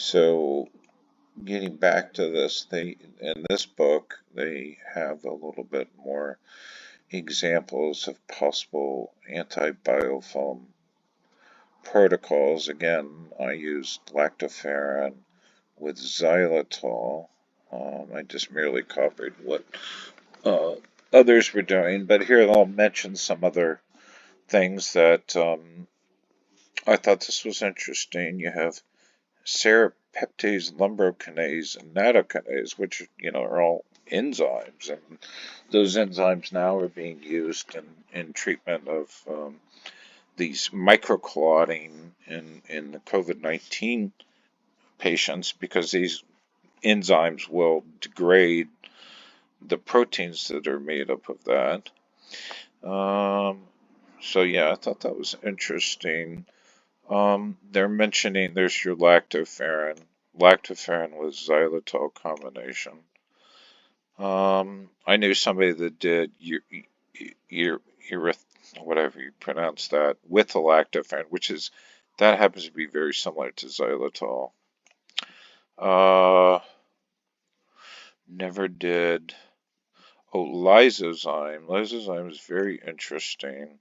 So getting back to this, in this book they have a little bit more examples of possible anti-biofilm protocols. Again, I used lactoferrin with xylitol. I just merely copied what uh, others were doing, but here I'll mention some other things that I thought this was interesting. You have serrapeptase, lumbrokinase, and nattokinase, which are all enzymes, and those enzymes now are being used in treatment of these microclotting in the COVID-19 patients because these enzymes will degrade the proteins that are made up of that. So yeah, I thought that was interesting. They're mentioning there's your lactoferrin with xylitol combination. I knew somebody that did whatever you pronounce that with the lactoferrin, that happens to be very similar to xylitol. Uh, Never did. Oh, lysozyme. Lysozyme is very interesting.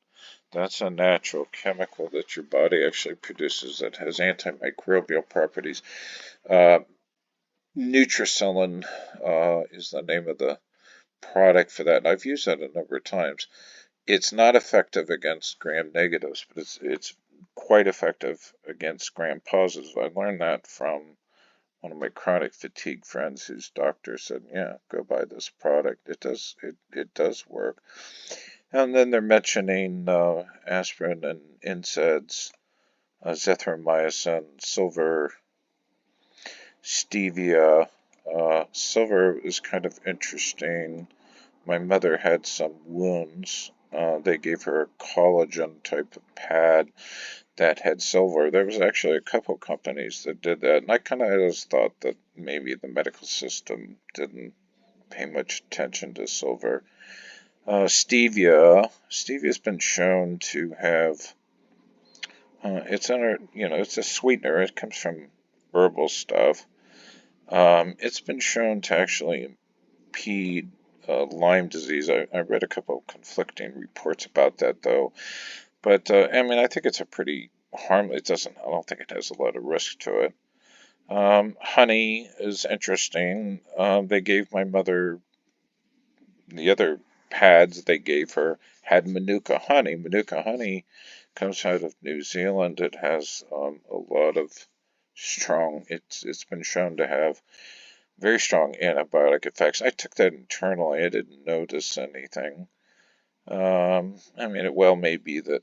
That's a natural chemical that your body actually produces that has antimicrobial properties. Uh, Nutricillin is the name of the product for that. And I've used that a number of times. It's not effective against gram negatives, but it's quite effective against gram positives. I learned that from one of my chronic fatigue friends whose doctor said, yeah, go buy this product. It does work. And then they're mentioning aspirin and NSAIDs, azithromycin, silver, stevia. Silver is kind of interesting. My mother had some wounds. They gave her a collagen type of pad that had silver. There was actually a couple companies that did that, and I kind of always thought that maybe the medical system didn't pay much attention to silver. Stevia's been shown to have it's a sweetener. It comes from herbal stuff. It's been shown to actually impede Lyme disease. I read a couple of conflicting reports about that though, but I mean I think it's a pretty harmless. I don't think it has a lot of risk to it. Honey is interesting. They gave my mother the other pads they gave her had Manuka honey. Manuka honey comes out of New Zealand. It has a lot of it's been shown to have very strong antibiotic effects. I took that internally. I didn't notice anything. I mean, it well may be that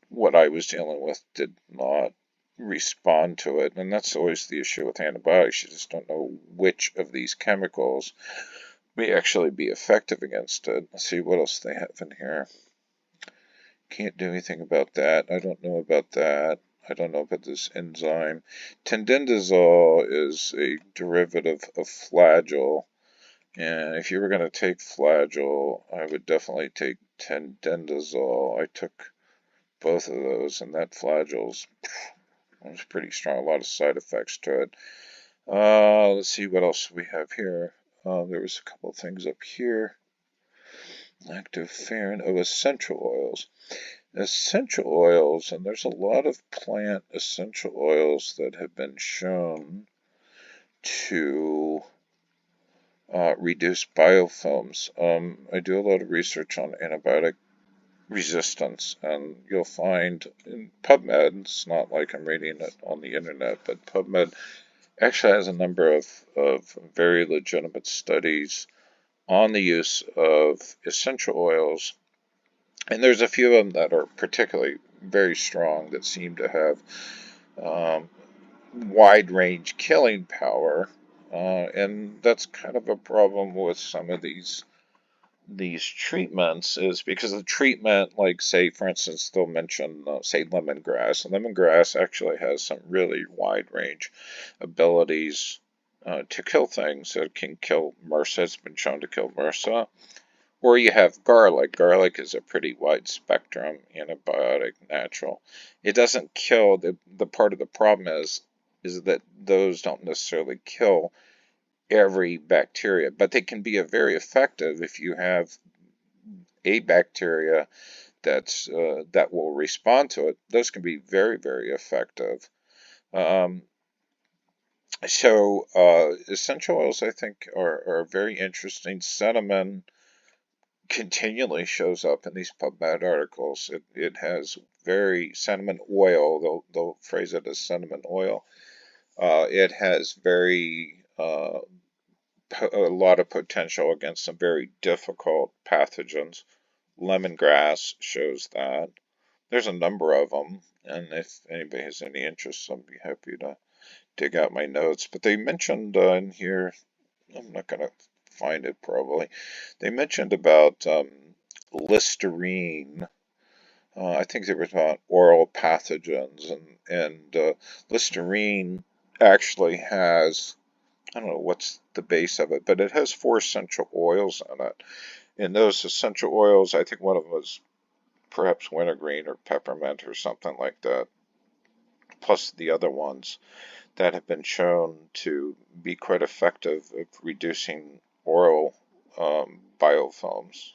what I was dealing with did not respond to it, and that's always the issue with antibiotics. You just don't know which of these chemicals may actually be effective against it. Let's see what else they have in here. Can't do anything about that. I don't know about that. I don't know about this enzyme. Tendindazole is a derivative of flagyl. And if you were going to take flagyl, I would definitely take tendindazole. I took both of those, and that flagyl's was pretty strong. A lot of side effects to it. Let's see what else we have here. There was a couple of things up here. Lactoferrin. Oh, essential oils. Essential oils, and there's a lot of plant essential oils that have been shown to reduce biofilms. I do a lot of research on antibiotic resistance, and you'll find in PubMed, it's not like I'm reading it on the internet, but PubMed actually has a number of very legitimate studies on the use of essential oils, and there's a few of them that are particularly very strong that seem to have wide range killing power, and that's kind of a problem with some of these treatments is because the treatment, like say for instance they'll mention say lemongrass, and lemongrass actually has some really wide range abilities to kill things. It can kill MRSA. It's been shown to kill MRSA. Or you have garlic. Garlic is a pretty wide spectrum antibiotic, natural. It doesn't kill. The part of the problem is is that those don't necessarily kill every bacteria, but they can be very effective if you have a bacteria that will respond to it. Those can be very, very effective. Um, Essential oils, I think, are very interesting. Cinnamon continually shows up in these PubMed articles. It has very cinnamon oil. They'll phrase it as cinnamon oil. It has a lot of potential against some very difficult pathogens. Lemongrass shows that. There's a number of them, and if anybody has any interest, I'd be happy to dig out my notes. But they mentioned in here, I'm not going to find it probably. They mentioned about Listerine. I think they were about oral pathogens, and Listerine actually has, I don't know what's the base of it, but it has 4 essential oils in it. And those essential oils, I think one of them was perhaps wintergreen or peppermint or something like that, plus the other ones that have been shown to be quite effective at reducing oral biofilms.